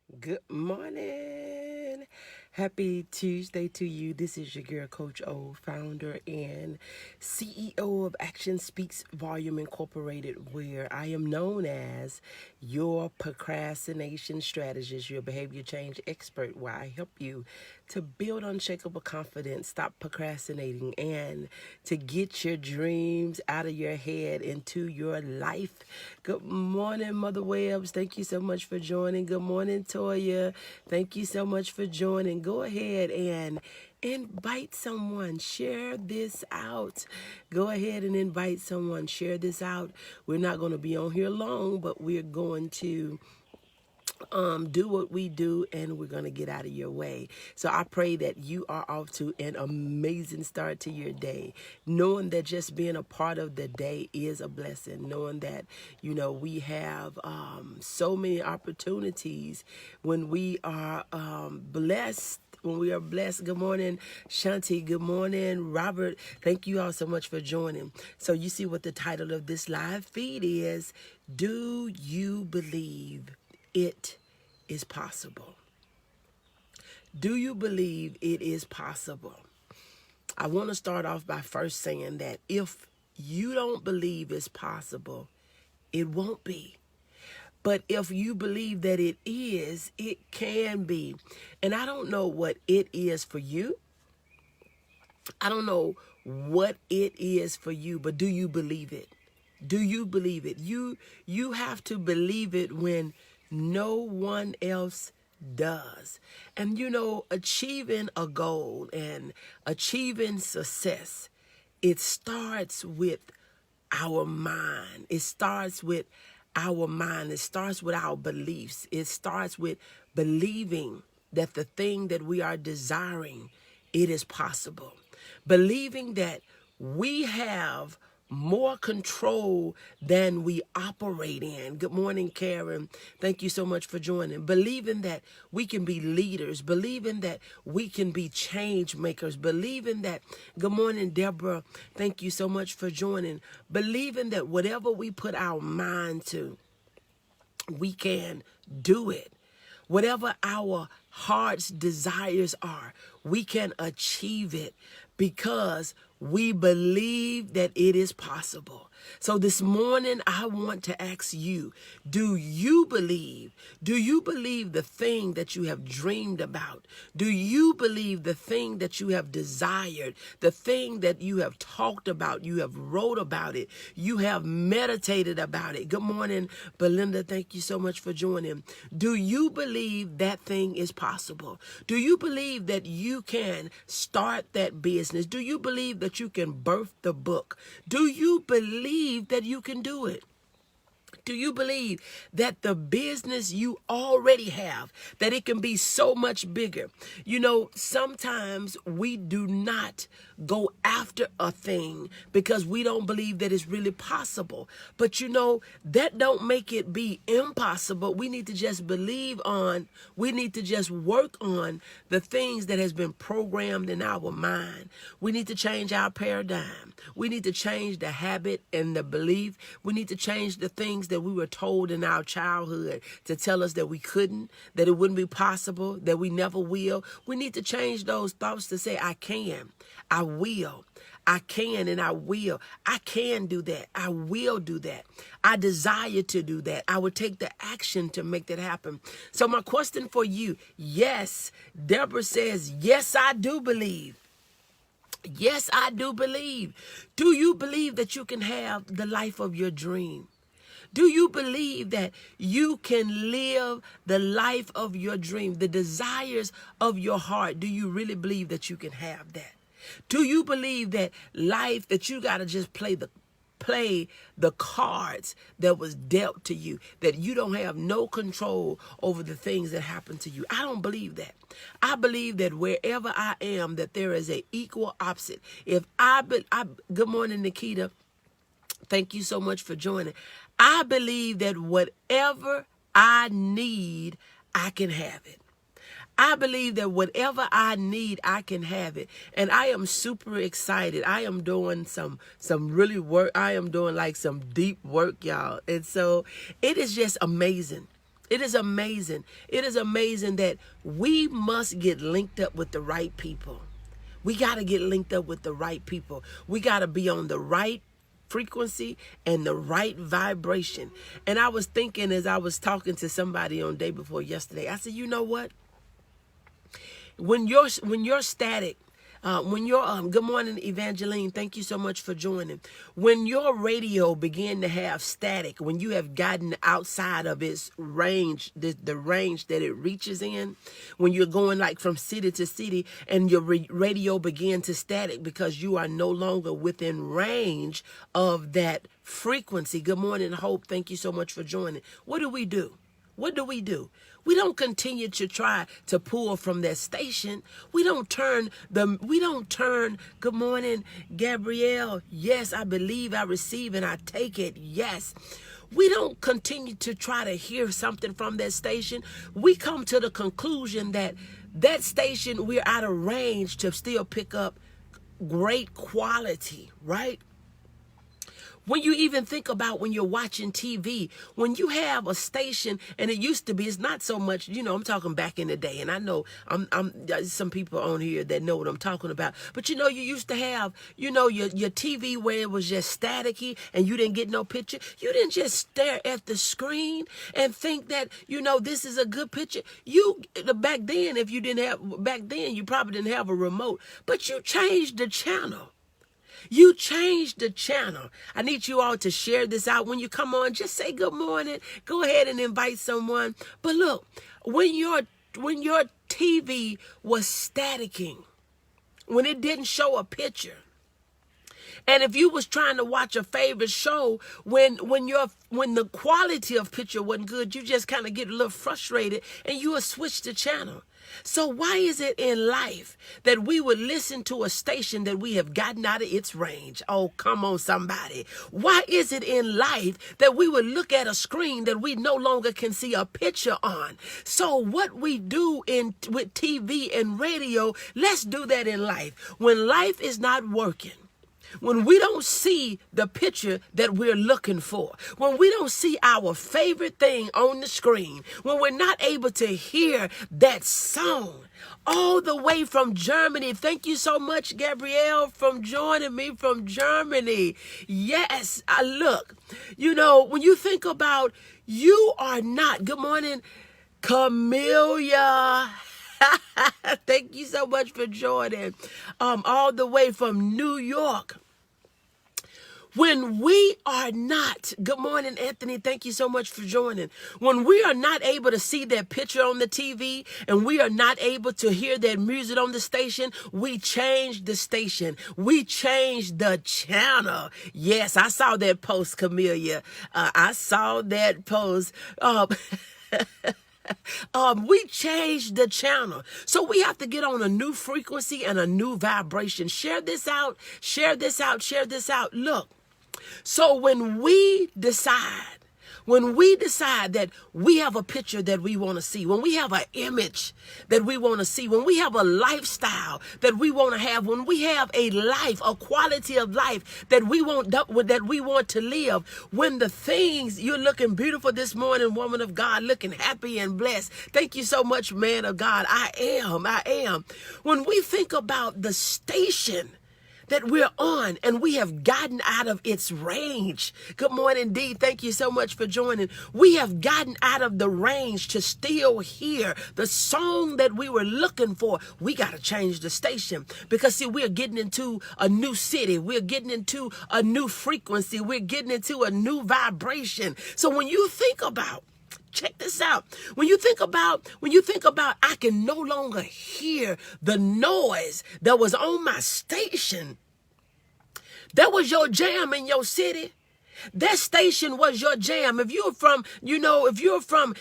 Good morning. Happy Tuesday to you. This is your girl, Coach O, founder and CEO of Action Speaks Volume Incorporated, where I am known as your procrastination strategist, your behavior change expert, where I help you to build unshakable confidence, stop procrastinating, and to get your dreams out of your head into your life. Good morning, Mother Webbs. Thank you so much for joining. Good morning, Toya. Thank you so much for joining. Go ahead and invite someone. Share this out. Go ahead and invite someone. Share this out. We're not going to be on here long, but we're going to do what we do, and we're going to get out of your way. So I pray that you are off to an amazing start to your day, knowing that just being a part of the day is a blessing, knowing that, we have so many opportunities when we are blessed. When we are blessed. Good morning, Shanti. Good morning, Robert. Thank you all so much for joining. So you see what the title of this live feed is. Do you believe it is possible? Do you believe it is possible? I want to start off by first saying that if you don't believe it's possible, it won't be. But if you believe that it is, it can be. And I don't know what it is for you. I don't know what it is for you, but do you believe it? Do you believe it? You have to believe it when no one else does. And achieving a goal and achieving success, it starts with our mind. It starts with our mind. It starts with our beliefs. It starts with believing that the thing that we are desiring, it is possible. Believing that we have more control than we operate in. Good morning, Karen. Thank you so much for joining. Believing that we can be leaders. Believing that we can be change makers. Believing that, good morning, Deborah. Thank you so much for joining. Believing that whatever we put our mind to, we can do it. Whatever our heart's desires are, we can achieve it because we believe that it is possible. So this morning, I want to ask you, do you believe? Do you believe the thing that you have dreamed about? Do you believe the thing that you have desired? The thing that you have talked about? You have wrote about it. You have meditated about it. Good morning, Belinda. Thank you so much for joining. Do you believe that thing is possible? Do you believe that you can start that business? Do you believe that you can birth the book? Do you believe that you can do it? Do you believe that the business you already have, that it can be so much bigger? Sometimes we do not go after a thing because we don't believe that it's really possible. But that don't make it be impossible. We need to just we need to just work on the things that has been programmed in our mind. We need to change our paradigm. We need to change the habit and the belief. We need to change the things that we were told in our childhood to tell us that we couldn't, that it wouldn't be possible, that we never will. We need to change those thoughts to say, I can, I will, I can, and I will. I can do that. I will do that. I desire to do that. I will take the action to make that happen. So my question for you, yes, Deborah says, yes, I do believe. Yes, I do believe. Do you believe that you can have the life of your dream? Do you believe that you can live the life of your dream, the desires of your heart? Do you really believe that you can have that? Do you believe that life, that you got to just play the cards that was dealt to you, that you don't have no control over the things that happen to you? I don't believe that. I believe that wherever I am, that there is an equal opposite. Good morning, Nikita. Thank you so much for joining. I believe that whatever I need, I can have it. I believe that whatever I need, I can have it. And I am super excited. I am doing some really work. I am doing like some deep work, y'all. And so it is just amazing. It is amazing. It is amazing that we must get linked up with the right people. We got to get linked up with the right people. We got to be on the right frequency and the right vibration. And I was thinking as I was talking to somebody on day before yesterday, I said, you know what? When you're static, when your good morning, Evangeline, thank you so much for joining. When your radio begin to have static, when you have gotten outside of its range, the range that it reaches in, when you're going like from city to city and your radio begin to static because you are no longer within range of that frequency. Good morning, Hope. Thank you so much for joining. What do we do? What do? We don't continue to try to pull from that station. We don't turn, good morning, Gabrielle. Yes, I believe, I receive, and I take it. Yes. We don't continue to try to hear something from that station. We come to the conclusion that that station, we're out of range to still pick up great quality, right? When you even think about when you're watching TV, when you have a station, and it used to be, it's not so much, I'm talking back in the day, and I know there's some people on here that know what I'm talking about, but you used to have, your TV where it was just staticky and you didn't get no picture. You didn't just stare at the screen and think that, this is a good picture. Back then, you probably didn't have a remote, but you changed the channel. You changed the channel. I need you all to share this out. When you come on, just say good morning. Go ahead and invite someone. But look, when your TV was staticking, when it didn't show a picture, and if you was trying to watch a favorite show, when the quality of picture wasn't good, you just kind of get a little frustrated and you would switch the channel. So why is it in life that we would listen to a station that we have gotten out of its range? Oh, come on, somebody. Why is it in life that we would look at a screen that we no longer can see a picture on? So what we do with TV and radio, let's do that in life. When life is not working, when we don't see the picture that we're looking for, when we don't see our favorite thing on the screen, when we're not able to hear that song all the way from Germany. Thank you so much, Gabrielle, for joining me from Germany. Yes, look, when you think about you are not, good morning, Camellia. Thank you so much for joining. All the way from New York. When we are not, good morning, Anthony, thank you so much for joining. When we are not able to see that picture on the TV and we are not able to hear that music on the station, we change the station. We change the channel. Yes, I saw that post, Camellia. I saw that post. We changed the channel. So we have to get on a new frequency and a new vibration. Share this out, share this out, share this out. Look, so when we decide that we have a picture that we want to see, when we have an image that we want to see, when we have a lifestyle that we want to have, when we have a life, a quality of life that we want to live, when the things, you're looking beautiful this morning, woman of God, looking happy and blessed. Thank you so much, man of God. I am. When we think about the station that we're on and we have gotten out of its range. Good morning, Dee. Thank you so much for joining. We have gotten out of the range to still hear the song that we were looking for. We got to change the station because, see, we're getting into a new city. We're getting into a new frequency. We're getting into a new vibration. So when you think about, check this out. When you think about, I can no longer hear the noise that was on my station. That was your jam in your city. That station was your jam. If you're from,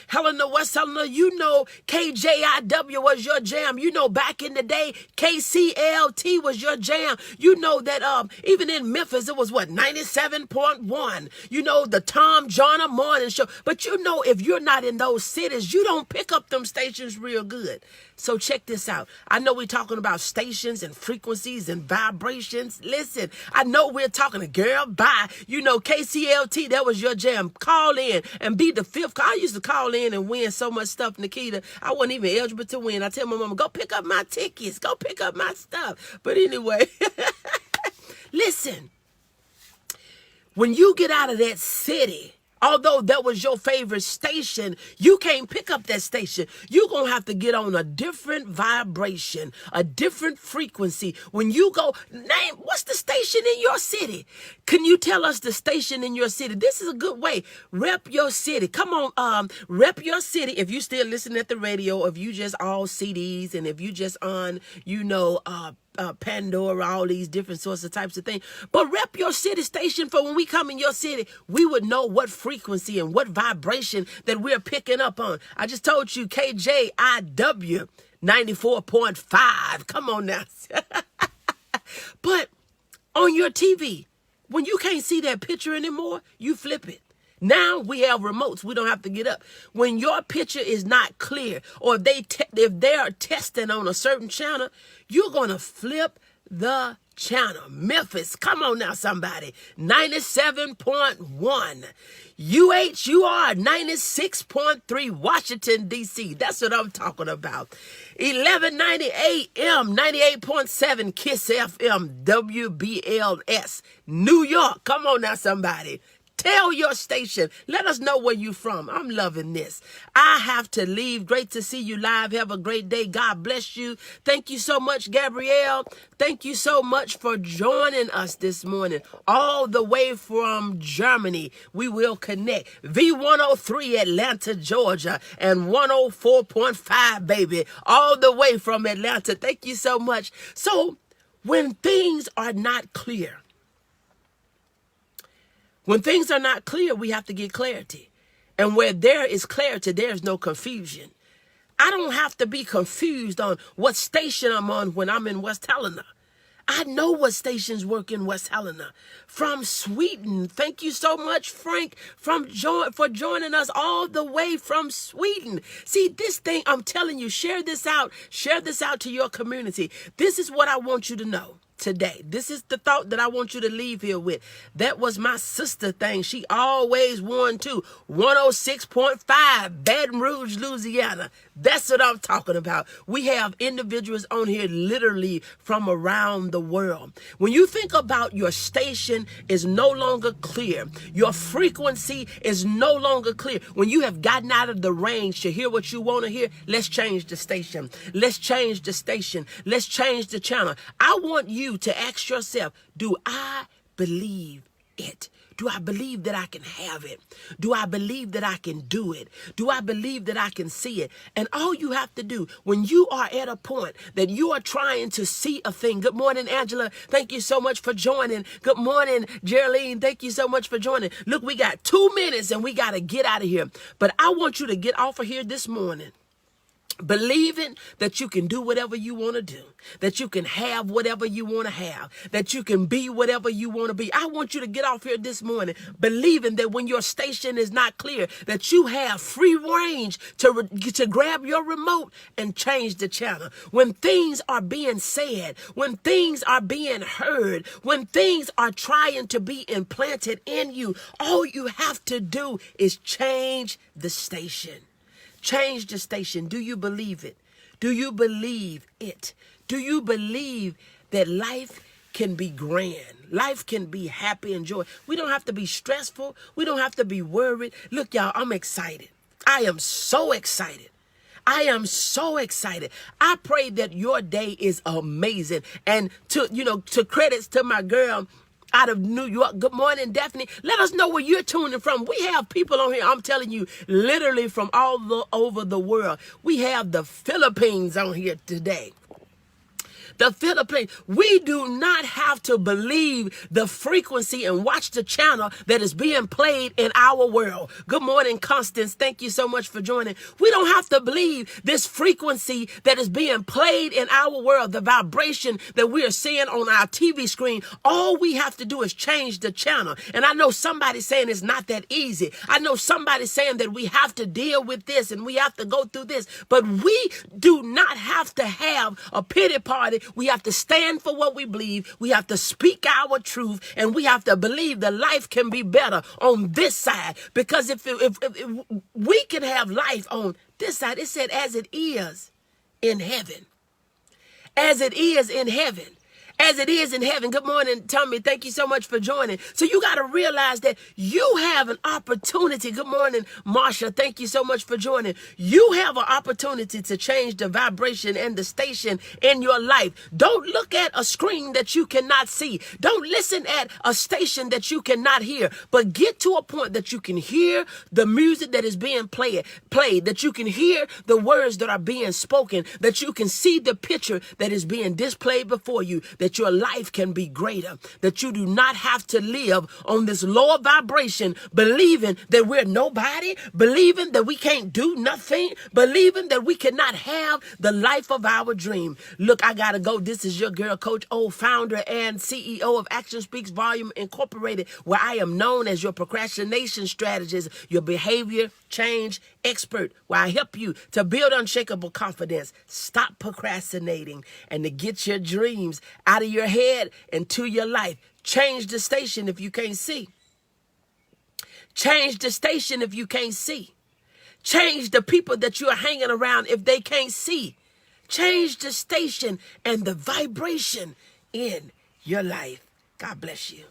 Helena, West Helena, KJIW was your jam. Back in the day, KCLT was your jam. That even in Memphis, it was 97.1. The Tom Joyner Morning Show. But if you're not in those cities, you don't pick up them stations real good. So check this out. I know we're talking about stations and frequencies and vibrations. Listen, I know we're talking to girl, bye. KC KCLT, that was your jam. Call in and be the fifth. I used to call in and win so much stuff, Nikita. I wasn't even eligible to win. I tell my mama, go pick up my tickets. Go pick up my stuff. But anyway, listen. When you get out of that city, although that was your favorite station, you can't pick up that station. You're going to have to get on a different vibration, a different frequency. When you go, name, what's the station in your city? Can you tell us the station in your city? This is a good way. Rep your city. Come on, rep your city. If you still listen at the radio, if you just all CDs, and if you just on, Pandora, all these different sorts of types of things. But rep your city station, for when we come in your city, we would know what frequency and what vibration that we're picking up on. I just told you KJIW 94.5. Come on now. But on your TV, when you can't see that picture anymore, you flip it. Now we have remotes. We don't have to get up. When your picture is not clear, or if they are testing on a certain channel, you're going to flip the channel. Memphis, come on now, somebody. 97.1. UHUR 96.3. Washington, D.C. That's what I'm talking about. 1190 AM 98.7. Kiss FM WBLS. New York, come on now, somebody. Tell your station. Let us know where you're from. I'm loving this. I have to leave. Great to see you live. Have a great day. God bless you. Thank you so much, Gabrielle. Thank you so much for joining us this morning. All the way from Germany. We will connect. V103 Atlanta, Georgia, and 104.5, baby. All the way from Atlanta. Thank you so much. So when things are not clear, we have to get clarity. And where there is clarity, there is no confusion. I don't have to be confused on what station I'm on when I'm in West Helena. I know what stations work in West Helena. From Sweden. Thank you so much, Frank, for joining us all the way from Sweden. See, this thing, I'm telling you, share this out. Share this out to your community. This is what I want you to know today. This is the thought that I want you to leave here with. That was my sister thing. She always won too. 106.5 Baton Rouge, Louisiana. That's what I'm talking about. We have individuals on here literally from around the world. When you think about your station is no longer clear, your frequency is no longer clear. When you have gotten out of the range to hear what you want to hear, let's change the station. Let's change the station. Let's change the channel. I want you to ask yourself, do I believe it? Do I believe that I can have it? Do I believe that I can do it? Do I believe that I can see it? And all you have to do when you are at a point that you are trying to see a thing. Good morning, Angela. Thank you so much for joining. Good morning, Geraldine. Thank you so much for joining. Look, we got 2 minutes and we got to get out of here. But I want you to get off of here this morning believing that you can do whatever you want to do, that you can have whatever you want to have, that you can be whatever you want to be. I want you to get off here this morning believing that when your station is not clear, that you have free range to grab your remote and change the channel. When things are being said, when things are being heard, when things are trying to be implanted in you, all you have to do is change the station. Change the station. Do you believe it? Do you believe it? Do you believe that life can be grand? Life can be happy and joy. We don't have to be stressful. We don't have to be worried. Look, y'all, I'm excited. I am so excited. I am so excited. I pray that your day is amazing. And to credits to my girl out of New York. Good morning, Daphne. Let us know where you're tuning from. We have people on here, I'm telling you, literally from all over the world. We have the Philippines on here today. The Philippines. We do not have to believe the frequency and watch the channel that is being played in our world. Good morning, Constance. Thank you so much for joining. We don't have to believe this frequency that is being played in our world, the vibration that we are seeing on our TV screen. All we have to do is change the channel. And I know somebody saying it's not that easy. I know somebody saying that we have to deal with this and we have to go through this. But we do not have to have a pity party We have to stand for what we believe. We have to speak our truth, and we have to believe that life can be better on this side. Because if we can have life on this side, it said, as it is in heaven. As it is in heaven. As it is in heaven. Good morning, Tommy. Thank you so much for joining. So you got to realize that you have an opportunity. Good morning, Marsha. Thank you so much for joining. You have an opportunity to change the vibration and the station in your life. Don't look at a screen that you cannot see. Don't listen at a station that you cannot hear. But get to a point that you can hear the music that is being played, that you can hear the words that are being spoken, that you can see the picture that is being displayed before you, that your life can be greater, that you do not have to live on this lower vibration, believing that we're nobody, believing that we can't do nothing, believing that we cannot have the life of our dream. Look, I gotta go. This is your girl, Coach O, founder and CEO of Action Speaks Volume Incorporated, where I am known as your procrastination strategist, your behavior change expert, where I help you to build unshakable confidence, stop procrastinating, and to get your dreams out of your head and to your life. Change the station if you can't see. Change the station if you can't see. Change the people that you are hanging around if they can't see. Change the station and the vibration in your life. God bless you.